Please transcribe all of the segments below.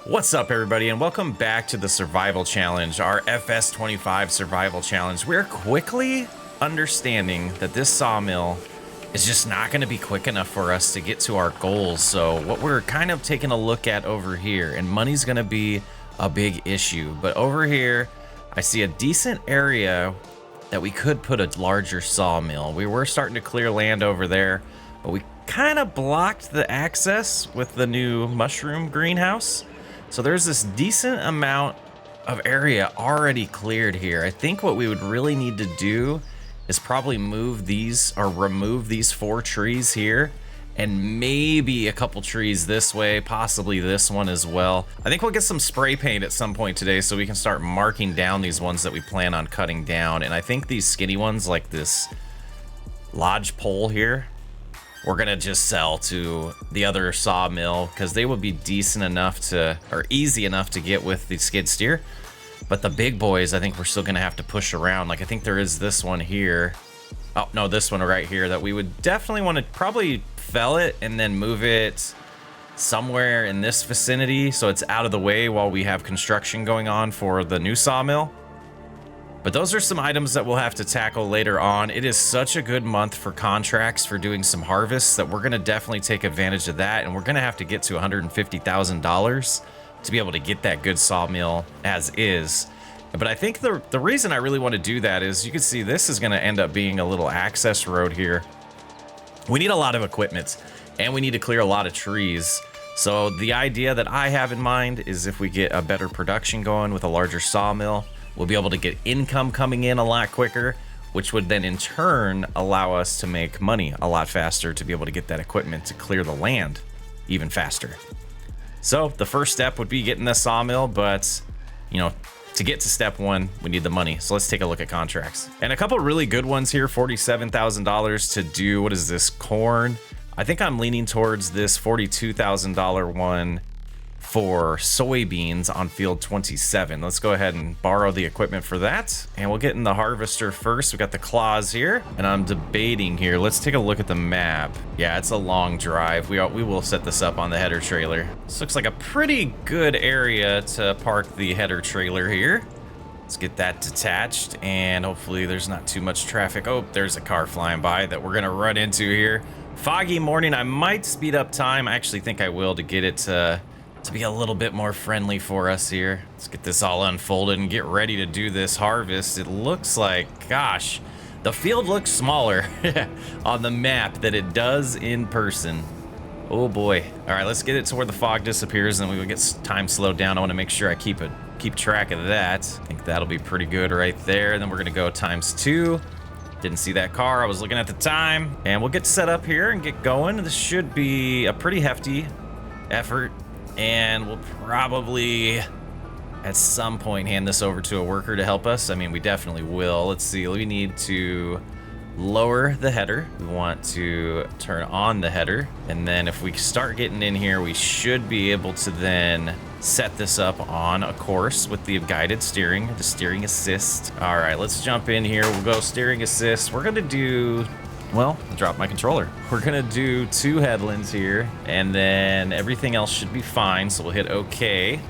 What's up, everybody, and welcome back to the Survival Challenge, our FS25 Survival Challenge. We're quickly understanding that this sawmill is just not going to be quick enough for us to get to our goals. So what we're kind of taking a look at over here, and money's going to be a big issue, but over here, I see a decent area that we could put a larger sawmill. We were starting to clear land over there, but we kind of blocked the access with the new mushroom greenhouse. So there's this decent amount of area already cleared here. I think what we would really need to do is probably move these or remove these 4 trees here and maybe a couple trees this way, possibly this one as well. I think we'll get some spray paint at some point today so we can start marking down these ones that we plan on cutting down. And I think these skinny ones like this lodge pole here, we're gonna just sell to the other sawmill because they would be decent enough to, or easy enough to get with the skid steer. But the big boys, I think we're still gonna have to push around. Like I think there is this one here. Oh no, this one right here that we would definitely want to probably fell it and then move it somewhere in this vicinity so it's out of the way while we have construction going on for the new sawmill. But those are some items that we'll have to tackle later on. It is such a good month for contracts for doing some harvests that we're going to definitely take advantage of that. And we're going to have to get to $150,000 to be able to get that good sawmill as is. But I think the reason I really want to do that is you can see this is going to end up being a little access road here. We need a lot of equipment and we need to clear a lot of trees. So the idea that I have in mind is if we get a better production going with a larger sawmill, we'll be able to get income coming in a lot quicker, which would then in turn allow us to make money a lot faster to be able to get that equipment to clear the land even faster. So the first step would be getting the sawmill, but you know, to get to step 1, we need the money. So let's take a look at contracts. And a couple really good ones here, $47,000 to do, what is this, corn? I think I'm leaning towards this $42,000 one for soybeans on field 27. Let's go ahead and borrow the equipment for that. And we'll get in the harvester first. We got the claws here and I'm debating here. Let's take a look at the map. Yeah, it's a long drive. We will set this up on the header trailer. This looks like a pretty good area to park the header trailer here. Let's get that detached and hopefully there's not too much traffic. Oh, there's a car flying by that we're gonna run into here. Foggy morning, I might speed up time. I actually think I will to get it to be a little bit more friendly for us here. Let's get this all unfolded and get ready to do this harvest. It looks like, gosh, the field looks smaller on the map than it does in person. Oh boy. All right, let's get it to where the fog disappears and we will get time slowed down. I want to make sure I keep track of that. I think that'll be pretty good right there. And then we're gonna go ×2. Didn't see that car, I was looking at the time. And we'll get set up here and get going. This should be a pretty hefty effort. And we'll probably at some point hand this over to a worker to help us. I mean, we definitely will. Let's see, we need to lower the header. We want to turn on the header. And then if we start getting in here, we should be able to then set this up on a course with the guided steering, the steering assist. All right, let's jump in here. We'll go steering assist. We're gonna do, well, drop my controller. We're gonna do 2 headlands here, and then everything else should be fine. So we'll hit OK,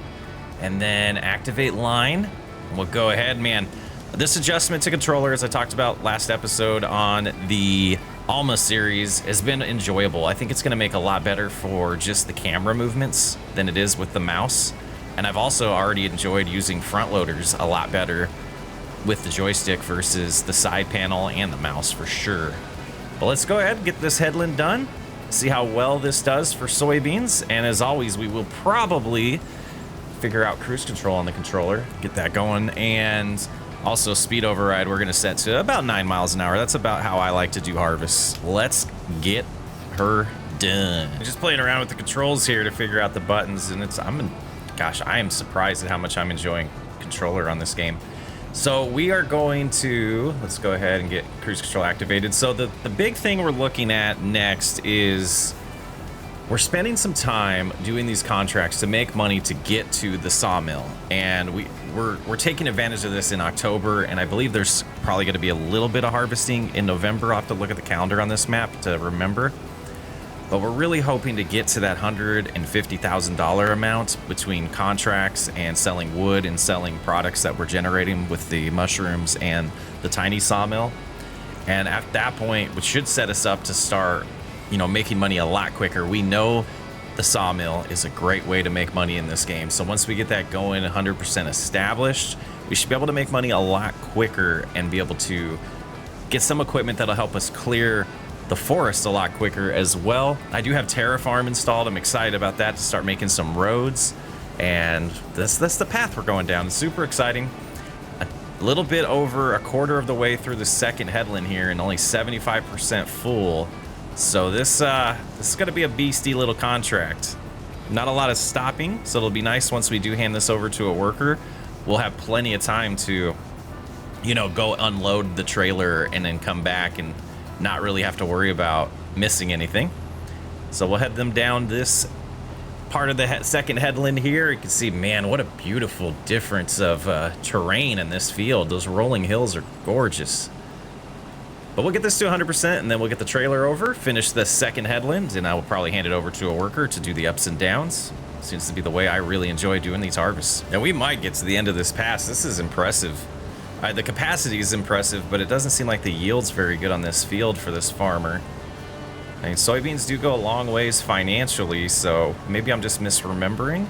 and then activate line. And we'll go ahead, man. This adjustment to controller, as I talked about last episode on the Alma series, has been enjoyable. I think it's gonna make a lot better for just the camera movements than it is with the mouse. And I've also already enjoyed using front loaders a lot better with the joystick versus the side panel and the mouse for sure. But let's go ahead and get this headland done, see how well this does for soybeans. And as always, we will probably figure out cruise control on the controller, get that going. And also speed override, we're gonna set to about 9 miles an hour. That's about how I like to do harvests. Let's get her done. I'm just playing around with the controls here to figure out the buttons. And gosh, I am surprised at how much I'm enjoying controller on this game. So we are going to, let's go ahead and get cruise control activated. So the big thing we're looking at next is we're spending some time doing these contracts to make money to get to the sawmill. And we're taking advantage of this in October, and I believe there's probably gonna be a little bit of harvesting in November. I'll have to look at the calendar on this map to remember. But we're really hoping to get to that $150,000 amount between contracts and selling wood and selling products that we're generating with the mushrooms and the tiny sawmill. And at that point, which should set us up to start, you know, making money a lot quicker. We know the sawmill is a great way to make money in this game. So once we get that going 100% established, we should be able to make money a lot quicker and be able to get some equipment that'll help us clear the forest a lot quicker as well. I do have Terraform installed. I'm excited about that to start making some roads, and that's the path we're going down. It's super exciting. A little bit over a quarter of the way through the second headland here, and only 75% full. So this is going to be a beastie little contract. Not a lot of stopping, so it'll be nice once we do hand this over to a worker. We'll have plenty of time to, you know, go unload the trailer and then come back and not really have to worry about missing anything. So we'll head them down this part of the second headland here. You can see, man, what a beautiful difference of terrain in this field. Those rolling hills are gorgeous. But we'll get this to 100%, and then we'll get the trailer over, finish the second headland, and I will probably hand it over to a worker to do the ups and downs. Seems to be the way I really enjoy doing these harvests. Now, we might get to the end of this pass. This is impressive. The capacity is impressive, but it doesn't seem like the yield's very good on this field for this farmer. I mean, soybeans do go a long ways financially, so maybe I'm just misremembering.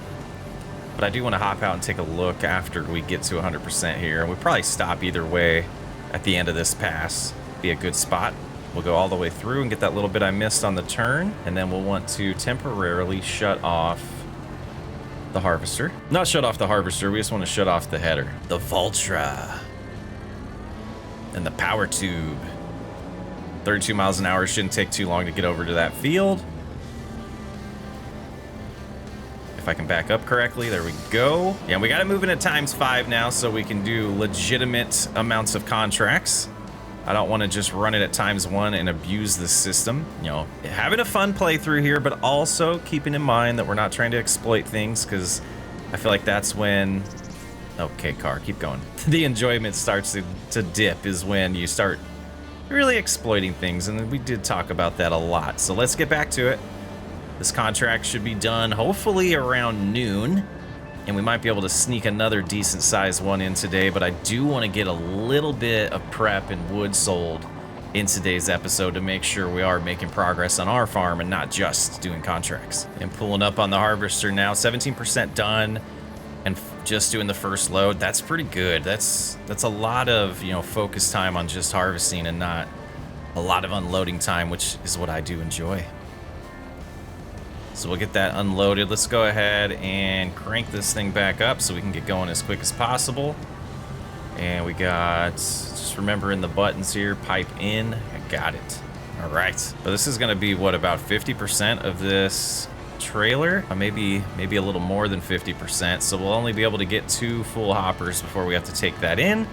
But I do want to hop out and take a look after we get to 100% here. And we'll probably stop either way at the end of this pass. Be a good spot. We'll go all the way through and get that little bit I missed on the turn, and then we'll want to temporarily shut off the harvester. Not shut off the harvester, we just want to shut off the header. The Voltra and the power tube. 32 miles an hour shouldn't take too long to get over to that field. If I can back up correctly, there we go. Yeah, we got it moving at ×5 now, so we can do legitimate amounts of contracts. I don't want to just run it at ×1 and abuse the system. You know, having a fun playthrough here, but also keeping in mind that we're not trying to exploit things, because I feel like that's when... Okay, car, keep going. The enjoyment starts to dip is when you start really exploiting things, and we did talk about that a lot. So let's get back to it. This contract should be done hopefully around noon. And we might be able to sneak another decent sized one in today, but I do want to get a little bit of prep and wood sold in today's episode to make sure we are making progress on our farm and not just doing contracts. And pulling up on the harvester now, 17% done, and just doing the first load. That's pretty good. That's a lot of, you know, focus time on just harvesting and not a lot of unloading time, which is what I do enjoy. So we'll get that unloaded. Let's go ahead and crank this thing back up so we can get going as quick as possible. And we got, just remembering the buttons here, pipe in, I got it. All right, so this is gonna be what, about 50% of this trailer? Maybe a little more than 50%. So we'll only be able to get 2 full hoppers before we have to take that in.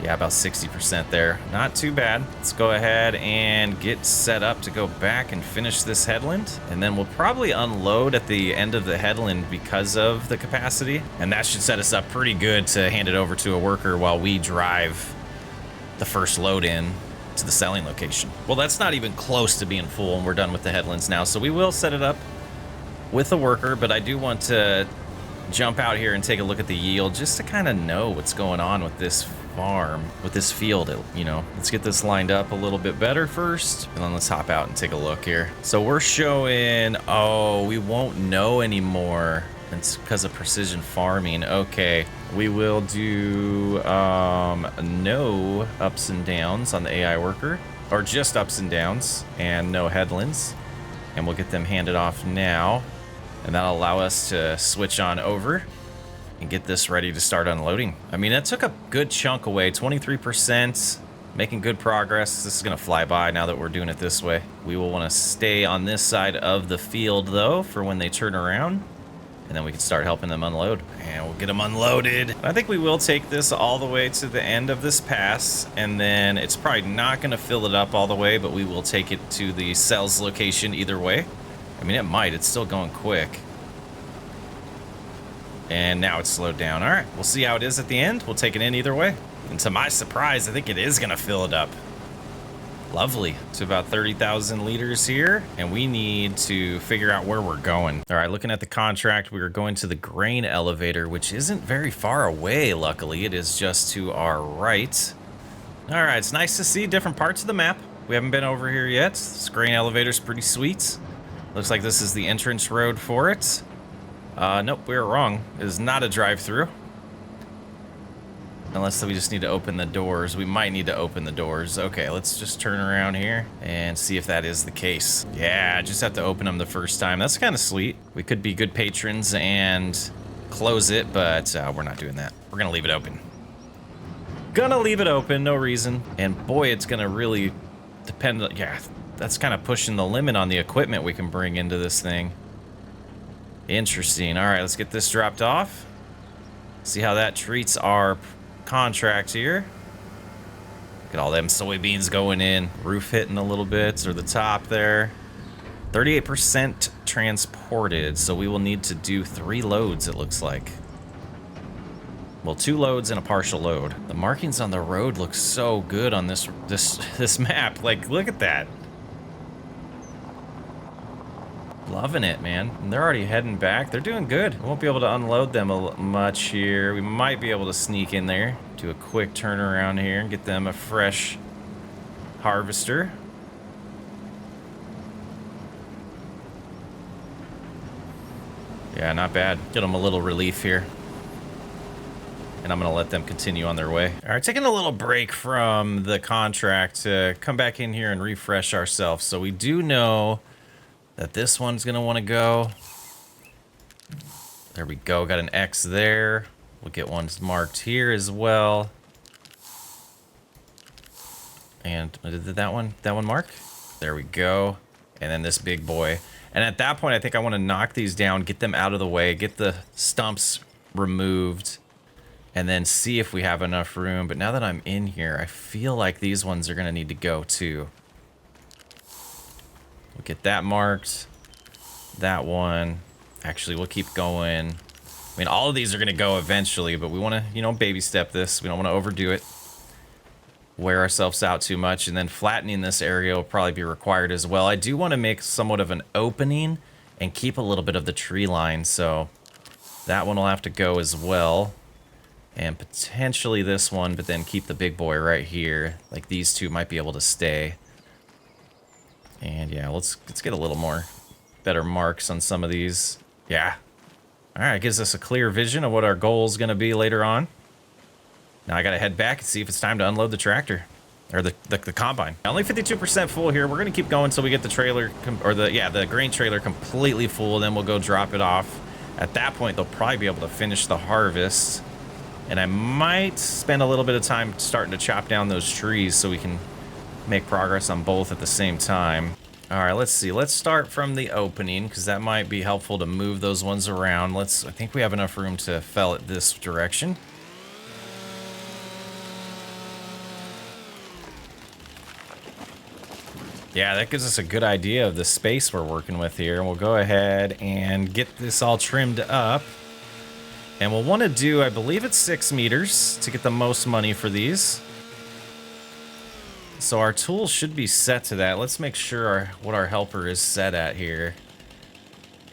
Yeah, about 60% there. Not too bad. Let's go ahead and get set up to go back and finish this headland. And then we'll probably unload at the end of the headland because of the capacity. And that should set us up pretty good to hand it over to a worker while we drive the first load in to the selling location. Well, that's not even close to being full, and we're done with the headlands now. So we will set it up with a worker, but I do want to jump out here and take a look at the yield just to kind of know what's going on with this farm, with this field. You know, let's get this lined up a little bit better first, and then let's hop out and take a look here. So we're showing, oh, we won't know anymore. It's because of precision farming. Okay, we will do no ups and downs on the AI worker, or just ups and downs, and no headlands. And we'll get them handed off now, and that'll allow us to switch on over and get this ready to start unloading. I mean, that took a good chunk away, 23%, making good progress. This is gonna fly by now that we're doing it this way. We will wanna stay on this side of the field though for when they turn around, and then we can start helping them unload. And we'll get them unloaded. I think we will take this all the way to the end of this pass, and then it's probably not gonna fill it up all the way, but we will take it to the sales location either way. I mean, it might, it's still going quick. And now it's slowed down. All right, we'll see how it is at the end. We'll take it in either way. And to my surprise, I think it is gonna fill it up. Lovely. It's about 30,000 liters here, and we need to figure out where we're going. All right, looking at the contract, we are going to the grain elevator, which isn't very far away, luckily. It is just to our right. All right, it's nice to see different parts of the map. We haven't been over here yet. This grain elevator's pretty sweet. Looks like this is the entrance road for it. Nope, we were wrong. It is not a drive-through. Unless we just need to open the doors. We might need to open the doors. Okay, let's just turn around here and see if that is the case. Yeah, just have to open them the first time. That's kind of sweet. We could be good patrons and close it, but we're not doing that. We're gonna leave it open. Gonna leave it open, no reason. And boy, it's gonna really depend on, yeah, that's kind of pushing the limit on the equipment we can bring into this thing. Interesting. All right, let's get this dropped off. See how that treats our contract here. Look at all them soybeans going in. Roof hitting a little bit, or the top there. 38% transported, so we will need to do 3 loads, it looks like. Well, 2 loads and a partial load. The markings on the road look so good on this map. Like, look at that. Loving it, man. And they're already heading back. They're doing good. We won't be able to unload them much here. We might be able to sneak in there, do a quick turnaround here, and get them a fresh harvester. Yeah, not bad. Get them a little relief here. And I'm going to let them continue on their way. All right, taking a little break from the contract to come back in here and refresh ourselves. So we do know that this one's gonna want to go. There we go, got an X there. We'll get one marked here as well. And did that one mark? There we go. And then this big boy. And at that point, I think I want to knock these down, get them out of the way, get the stumps removed, and then see if we have enough room. But now that I'm in here, I feel like these ones are gonna need to go too. We'll get that marked. That one. Actually, we'll keep going. I mean, all of these are going to go eventually, but we want to, you know, baby step this. We don't want to overdo it. Wear ourselves out too much. And then flattening this area will probably be required as well. I do want to make somewhat of an opening and keep a little bit of the tree line. So that one will have to go as well. And potentially this one, but then keep the big boy right here. Like these two might be able to stay. And yeah, let's get a little more better marks on some of these. Yeah. All right, gives us a clear vision of what our goal is going to be later on. Now I got to head back and see if it's time to unload the tractor or the combine. Only 52% full here. We're going to keep going until we get the trailer or the grain trailer completely full. Then we'll go drop it off. At that point, they'll probably be able to finish the harvest. And I might spend a little bit of time starting to chop down those trees so we can make progress on both at the same time. All right, let's see. Let's start from the opening because that might be helpful to move those ones around. I think we have enough room to fell it this direction. Yeah, that gives us a good idea of the space we're working with here. We'll go ahead and get this all trimmed up. And we'll want to do, I believe it's 6 meters to get the most money for these. So our tool should be set to that. Let's make sure what our helper is set at here.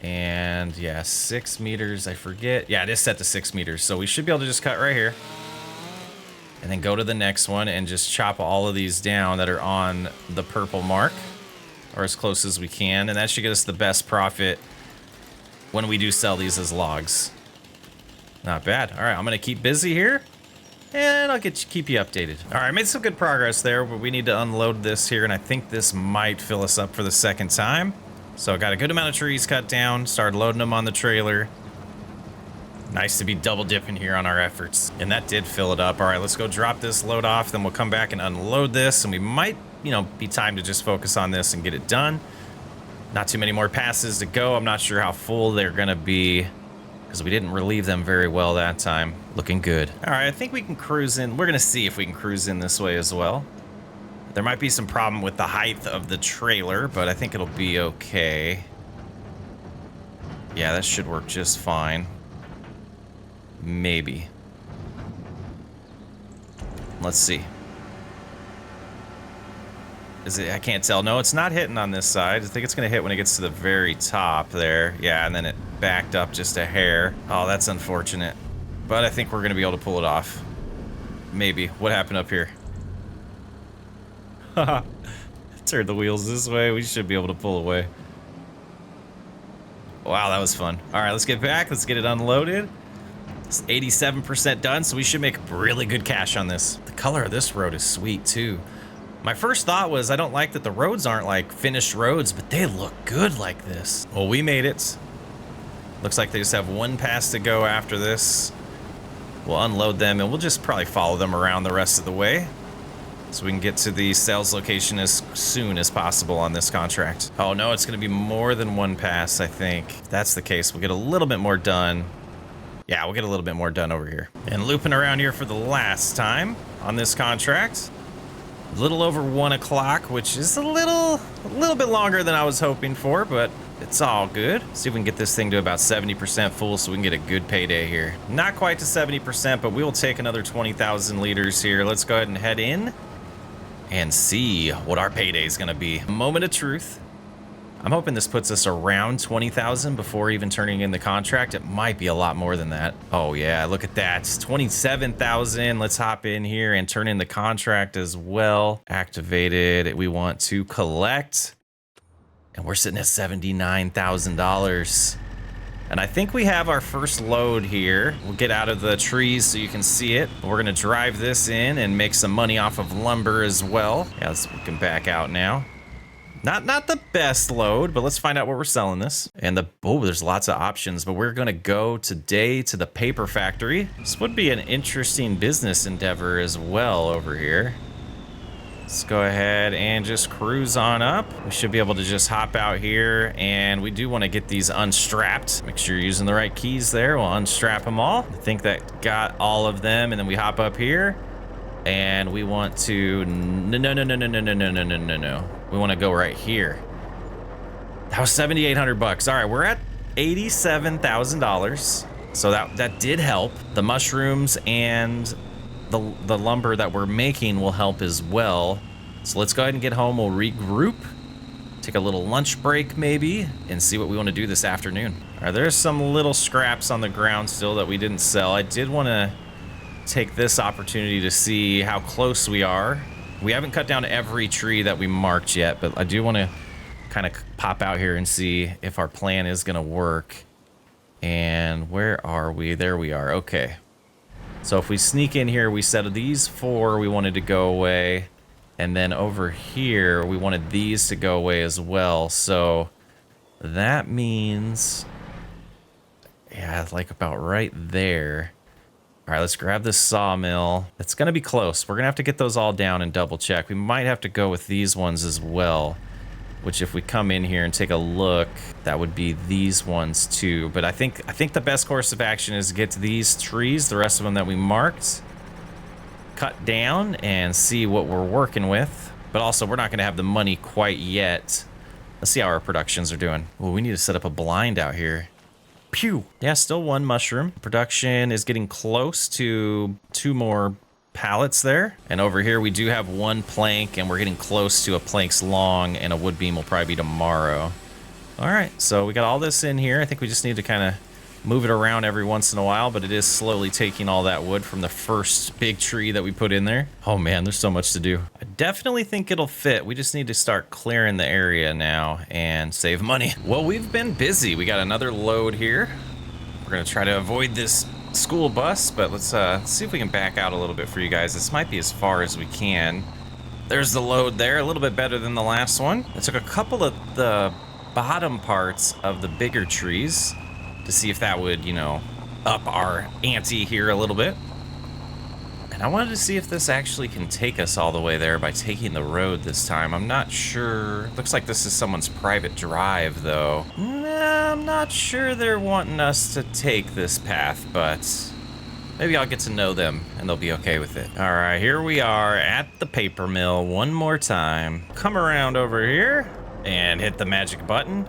And yeah, 6 meters, I forget. Yeah, it is set to 6 meters. So we should be able to just cut right here. And then go to the next one and just chop all of these down that are on the purple mark. Or as close as we can. And that should get us the best profit when we do sell these as logs. Not bad. All right, I'm going to keep busy here. And I'll keep you updated. All right, made some good progress there, but we need to unload this here, and I think this might fill us up for the second time. So I got a good amount of trees cut down, started loading them on the trailer. Nice to be double dipping here on our efforts. And that did fill it up. All right, let's go drop this load off, then we'll come back and unload this, and we might, you know, be time to just focus on this and get it done. Not too many more passes to go. I'm not sure how full they're gonna be, because we didn't relieve them very well that time. Looking good. All right, I think we can cruise in. We're gonna see if we can cruise in this way as well. There might be some problem with the height of the trailer, but I think it'll be okay. Yeah, that should work just fine. Maybe. Let's see. Is it? I can't tell. No, it's not hitting on this side. I think it's going to hit when it gets to the very top there. Yeah, and then it backed up just a hair. Oh, that's unfortunate. But I think we're going to be able to pull it off. Maybe. What happened up here? Haha. Turn the wheels this way. We should be able to pull away. Wow, that was fun. All right, let's get back. Let's get it unloaded. It's 87% done, so we should make really good cash on this. The color of this road is sweet, too. My first thought was I don't like that the roads aren't like finished roads, but they look good like this. Well, we made it. Looks like they just have one pass to go after this. We'll unload them, and we'll just probably follow them around the rest of the way so we can get to the sales location as soon as possible on this contract. Oh, no, it's going to be more than one pass, I think. If that's the case, we'll get a little bit more done. Yeah, we'll get a little bit more done over here. And looping around here for the last time on this contract. A little over 1 o'clock, which is a little bit longer than I was hoping for, but it's all good. See if we can get this thing to about 70% full so we can get a good payday here. Not quite to 70%, but we will take another 20,000 liters here. Let's go ahead and head in and see what our payday is going to be. A moment of truth. I'm hoping this puts us around 20,000 before even turning in the contract. It might be a lot more than that. Oh yeah, look at that. It's 27,000. Let's hop in here and turn in the contract as well. Activated. We want to collect. And we're sitting at $79,000. And I think we have our first load here. We'll get out of the trees so you can see it. We're gonna drive this in and make some money off of lumber as well. Yeah, we can back out now. Not the best load, but let's find out where we're selling this. And there's lots of options, but we're gonna go today to the paper factory. This would be an interesting business endeavor as well over here. Let's go ahead and just cruise on up. We should be able to just hop out here, and we do want to get these unstrapped. Make sure you're using the right keys there. We'll unstrap them all. I think that got all of them, and then we hop up here, and we want to no. We want to go right here. That was 7,800 bucks. All right, we're at $87,000. So that did help. The mushrooms and the lumber that we're making will help as well. So let's go ahead and get home. We'll regroup, take a little lunch break maybe, and see what we want to do this afternoon. All right, there's some little scraps on the ground still that we didn't sell. I did want to take this opportunity to see how close we are. We haven't cut down every tree that we marked yet, but I do want to kind of pop out here and see if our plan is going to work. And where are we? There we are. Okay. So if we sneak in here, we said these 4 we wanted to go away. And then over here, we wanted these to go away as well. So that means, yeah, like about right there. All right, let's grab this sawmill. It's going to be close. We're going to have to get those all down and double check. We might have to go with these ones as well, which if we come in here and take a look, that would be these ones too. But I think the best course of action is to get to these trees, the rest of them that we marked, cut down and see what we're working with. But also, we're not going to have the money quite yet. Let's see how our productions are doing. Well, we need to set up a blind out here. Pew. Yeah, still 1 mushroom. Production is getting close to 2 more pallets there. And over here, we do have 1 plank, and we're getting close to a plank's long, and a wood beam will probably be tomorrow. All right, so we got all this in here. I think we just need to kind of move it around every once in a while, but it is slowly taking all that wood from the first big tree that we put in there. Oh man, there's so much to do. I definitely think it'll fit. We just need to start clearing the area now and save money. Well, we've been busy. We got another load here. We're gonna try to avoid this school bus, but let's see if we can back out a little bit for you guys. This might be as far as we can. There's the load there, a little bit better than the last one. I took a couple of the bottom parts of the bigger trees to see if that would, you know, up our ante here a little bit. And I wanted to see if this actually can take us all the way there by taking the road this time. I'm not sure. Looks like this is someone's private drive, though. Nah, I'm not sure they're wanting us to take this path, but maybe I'll get to know them and they'll be okay with it. All right, here we are at the paper mill one more time. Come around over here and hit the magic button.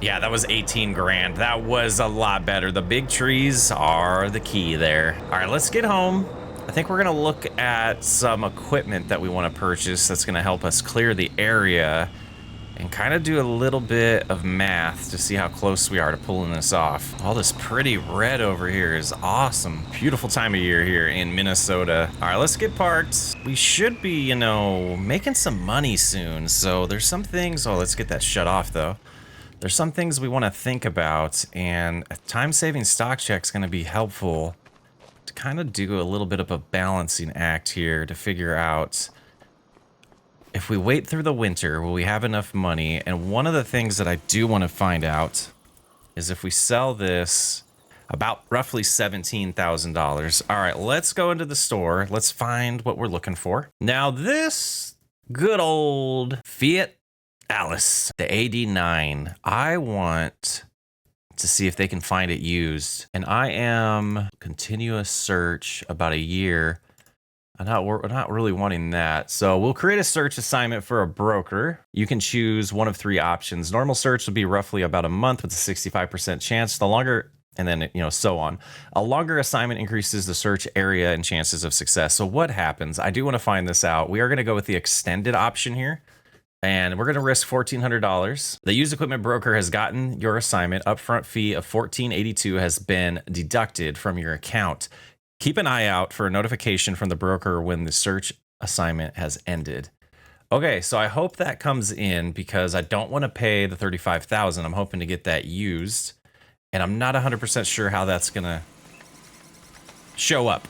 Yeah, that was 18 grand. That was a lot better. The big trees are the key there. All right, let's get home, I think we're going to look at some equipment that we want to purchase that's going to help us clear the area and kind of do a little bit of math to see how close we are to pulling this off. All this pretty red over here is awesome. Beautiful time of year here in Minnesota. All right, let's get parked. We should be, you know, making some money soon. So there's some things, oh, let's get that shut off though. There's some things we want to think about, and a time-saving stock check is going to be helpful to kind of do a little bit of a balancing act here to figure out if we wait through the winter, will we have enough money? And one of the things that I do want to find out is if we sell this about roughly $17,000. All right, let's go into the store. Let's find what we're looking for. Now this good old Fiat Alice, the AD9, I want to see if they can find it used. And I am continuous search about a year. We're not really wanting that. So we'll create a search assignment for a broker. You can choose one of 3 options. Normal search will be roughly about a month with a 65% chance. The longer, and then, you know, so on. A longer assignment increases the search area and chances of success. So what happens? I do want to find this out. We are going to go with the extended option here. And we're going to risk $1,400. The used equipment broker has gotten your assignment. Upfront fee of $14.82 has been deducted from your account. Keep an eye out for a notification from the broker when the search assignment has ended. Okay, so I hope that comes in because I don't want to pay the $35,000. I'm hoping to get that used, and I'm not 100% sure how that's going to show up.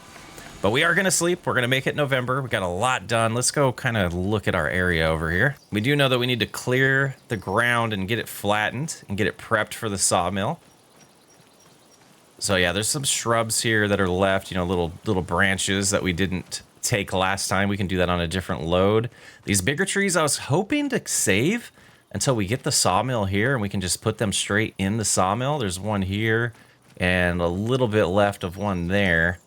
But we are going to sleep. We're going to make it November. We got a lot done. Let's go kind of look at our area over here. We do know that we need to clear the ground and get it flattened and get it prepped for the sawmill. So yeah, there's some shrubs here that are left, you know, little branches that we didn't take last time. We can do that on a different load. These bigger trees I was hoping to save until we get the sawmill here and we can just put them straight in the sawmill. There's one here and a little bit left of one there.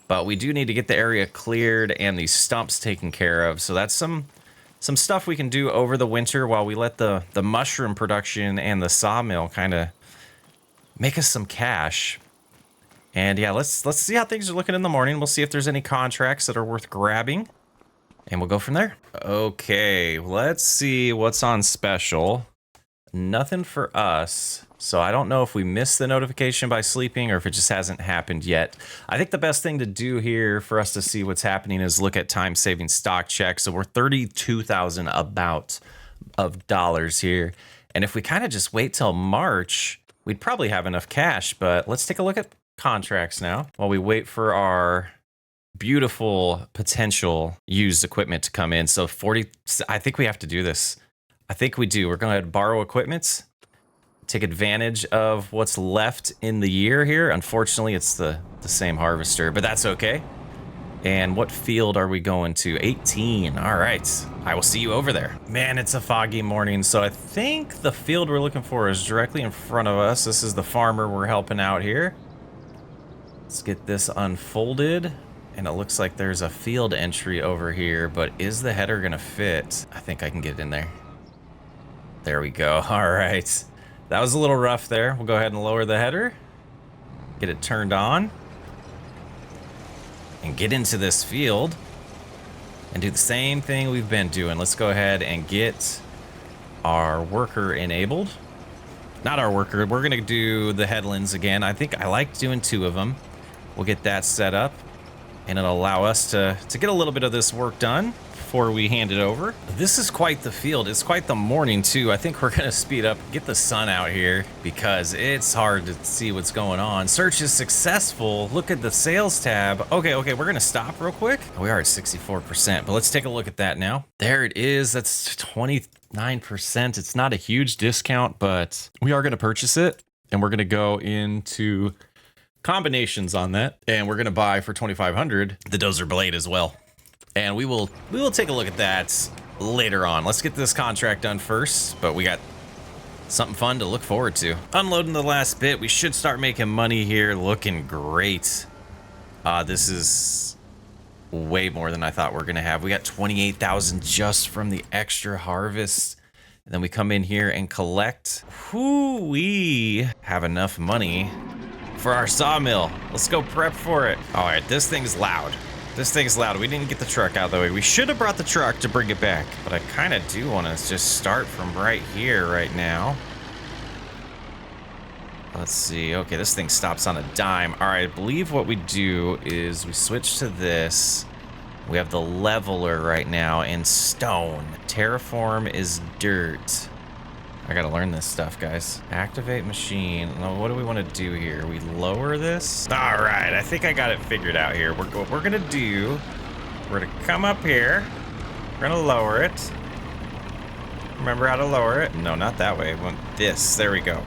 But we do need to get the area cleared and these stumps taken care of. So that's some stuff we can do over the winter while we let the mushroom production and the sawmill kind of make us some cash. And yeah, let's see how things are looking in the morning. We'll see if there's any contracts that are worth grabbing. And we'll go from there. Okay, let's see what's on special. Nothing for us. So I don't know if we missed the notification by sleeping or if it just hasn't happened yet. I think the best thing to do here for us to see what's happening is look at time-saving stock checks. So we're $32,000 about of dollars here. And if we kind of just wait till March, we'd probably have enough cash. But let's take a look at contracts now while we wait for our beautiful potential used equipment to come in. So 40, I think we have to do this. I think we do. We're going to borrow equipment. Take advantage of what's left in the year here. Unfortunately, it's the same harvester, but that's okay. And what field are we going to? 18. All right. I will see you over there. Man, it's a foggy morning, so I think the field we're looking for is directly in front of us. This is the farmer we're helping out here. Let's get this unfolded. And it looks like there's a field entry over here, but is the header going to fit? I think I can get it in there. There we go. All right. That was a little rough there. We'll go ahead and lower the header, get it turned on, and get into this field and do the same thing we've been doing. Let's go ahead and get our worker enabled. Not our worker. We're going to do the headlands again. I think I like doing 2 of them. We'll get that set up, and it'll allow us to get a little bit of this work done before we hand it over. This is quite the field. It's quite the morning too. I think we're gonna speed up, get the sun out here because it's hard to see what's going on. Search is successful. Look at the sales tab. Okay, we're gonna stop real quick. We are at 64%, but let's take a look at that now. There it is. That's 29%. It's not a huge discount, but we are gonna purchase it and we're gonna go into combinations on that, and we're gonna buy for $2,500 the dozer blade as well. And we will take a look at that later on. Let's get this contract done first, but we got something fun to look forward to. Unloading the last bit, we should start making money here. Looking great. This is way more than I thought we were gonna have. We got 28,000 just from the extra harvest. And then we come in here and collect. We have enough money for our sawmill. Let's go prep for it. All right, this thing's loud. This thing's loud. We didn't get the truck out of the way. We should have brought the truck to bring it back. But I kind of do want to just start from right here right now. Let's see. Okay, this thing stops on a dime. All right, I believe what we do is we switch to this. We have the leveler right now and stone. Terraform is dirt. I gotta learn this stuff, guys. Activate machine. Now, what do we want to do here? We lower this. All right, I think I got it figured out here. What we're gonna do, we're gonna come up here. We're gonna lower it. Remember how to lower it? No, not that way. We want this. There we go.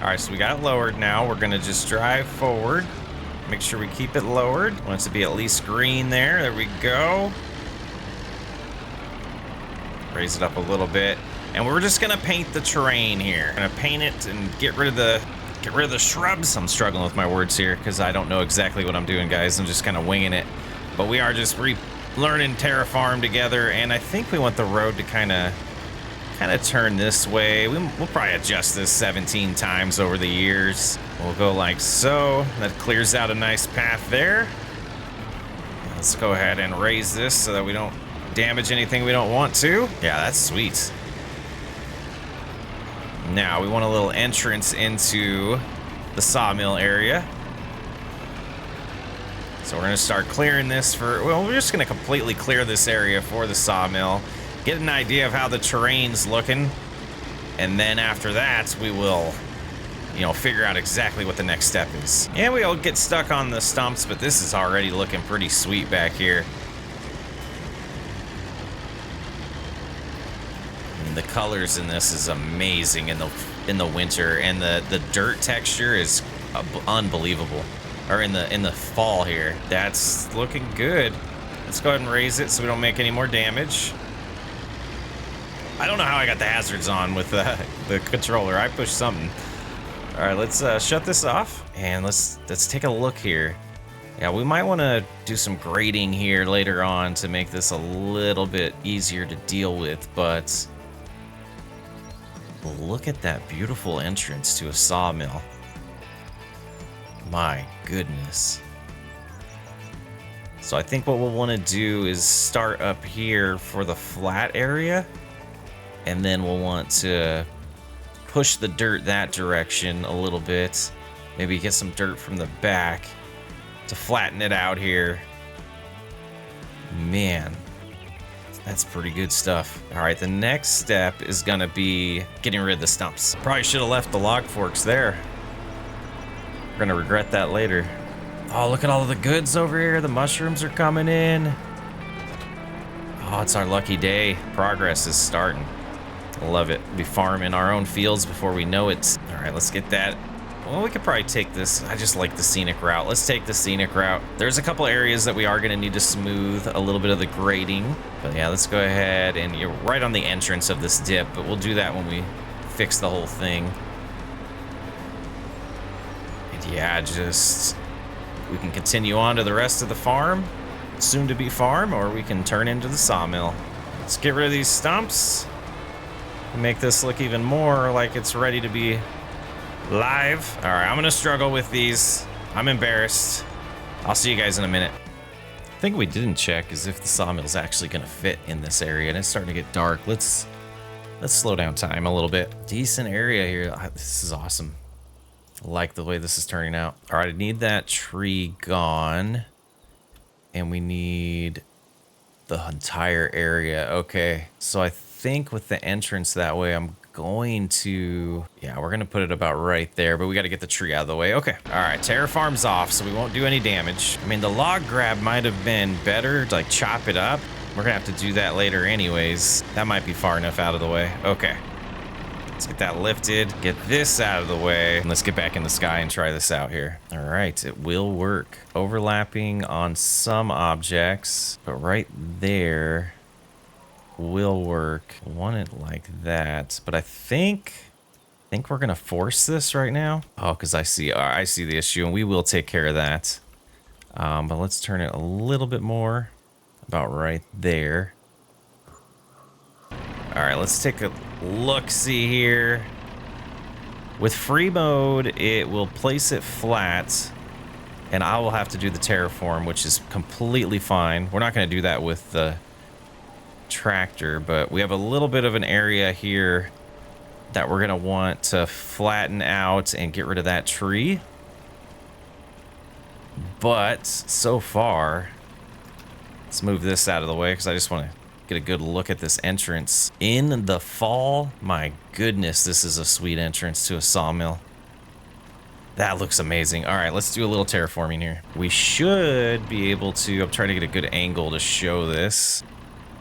All right, so we got it lowered now. We're gonna just drive forward. Make sure we keep it lowered. Want it to be at least green there. There we go. Raise it up a little bit. And we're just gonna paint the terrain here. Gonna paint it and get rid of the shrubs. I'm struggling with my words here because I don't know exactly what I'm doing, guys. I'm just kind of winging it. But we are just learning Terraform together, and I think we want the road to kind of turn this way. We'll probably adjust this 17 times over the years. We'll go like so. That clears out a nice path there. Let's go ahead and raise this so that we don't damage anything we don't want to. Yeah, that's sweet. Now we want a little entrance into the sawmill area. So we're gonna start clearing this well, we're just gonna completely clear this area for the sawmill, get an idea of how the terrain's looking, and then after that, we will, figure out exactly what the next step is. And we'll get stuck on the stumps, but this is already looking pretty sweet back here. The colors in this is amazing in the winter, and the dirt texture is unbelievable. Or in the fall here, that's looking good. Let's go ahead and raise it so we don't make any more damage. I don't know how I got the hazards on with the controller. I pushed something. All right, let's shut this off and let's take a look here. Yeah, we might want to do some grading here later on to make this a little bit easier to deal with, but look at that beautiful entrance to a sawmill. My goodness. So I think what we'll want to do is start up here for the flat area, and then we'll want to push the dirt that direction a little bit. Maybe get some dirt from the back to flatten it out here. Man, that's pretty good stuff. All right, the next step is gonna be getting rid of the stumps. Probably should have left the log forks there. We're gonna regret that later. Oh, look at all of the goods over here. The mushrooms are coming in. Oh, it's our lucky day. Progress is starting. I love it. We'll be farming our own fields before we know it. All right, let's get that. Well, we could probably take this. I just like the scenic route. Let's take the scenic route. There's a couple areas that we are gonna need to smooth a little bit of the grading. But yeah, let's go ahead, and you're right on the entrance of this dip, but we'll do that when we fix the whole thing. And yeah, we can continue on to the rest of the farm, soon to be farm, or we can turn into the sawmill. Let's get rid of these stumps and make this look even more like it's ready to be live. All right, I'm gonna struggle with these. I'm embarrassed. I'll see you guys in a minute. The thing we didn't check is if the sawmill's actually gonna fit in this area, and it's starting to get dark. Let's slow down time a little bit. Decent area here. This is awesome. I like the way this is turning out. All right, I need that tree gone, and we need the entire area. Okay, so I think with the entrance that way, I'm going to, yeah, we're gonna put it about right there, but we got to get the tree out of the way. Okay, all right, terraform's off, so we won't do any damage. I mean, the log grab might have been better to like chop it up. We're gonna have to do that later anyways. That might be far enough out of the way. Okay, let's get that lifted, get this out of the way, and let's get back in the sky and try this out here. All right, it will work. Overlapping on some objects, but right there will work. I want it like that, but I think we're gonna force this right now. Oh, because I see the issue, and we will take care of that. But let's turn it a little bit more, about right there. All right, let's take a look-see here. With free mode, it will place it flat, And I will have to do the terraform, which is completely fine. We're not going to do that with the tractor, but we have a little bit of an area here that we're going to want to flatten out and get rid of that tree. But so far, let's move this out of the way because I just want to get a good look at this entrance. In the fall, my goodness, this is a sweet entrance to a sawmill. That looks amazing. All right, let's do a little terraforming here. We should be able to, I'm trying to get a good angle to show this.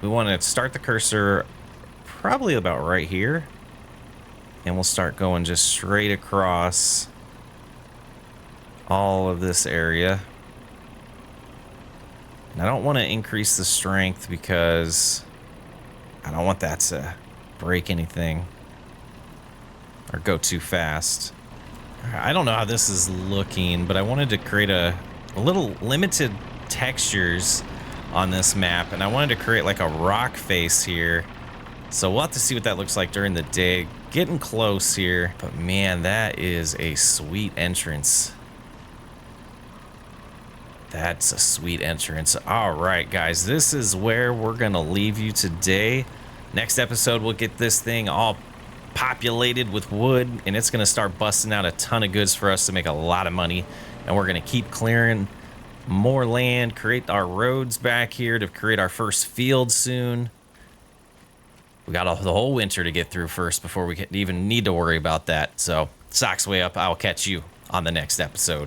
We want to start the cursor probably about right here. And we'll start going just straight across all of this area. And I don't want to increase the strength because I don't want that to break anything or go too fast. I don't know how this is looking, but I wanted to create a little limited textures on this map, and I wanted to create like a rock face here. So we'll have to see what that looks like during the day. Getting close here, but man, that is a sweet entrance. That's a sweet entrance. All right, guys, this is where we're gonna leave you today. Next episode, we'll get this thing all populated with wood, and it's gonna start busting out a ton of goods for us to make a lot of money. And we're gonna keep clearing more land, create our roads back here to create our first field soon. We got the whole winter to get through first before we even need to worry about that. So, socks way up. I'll catch you on the next episode.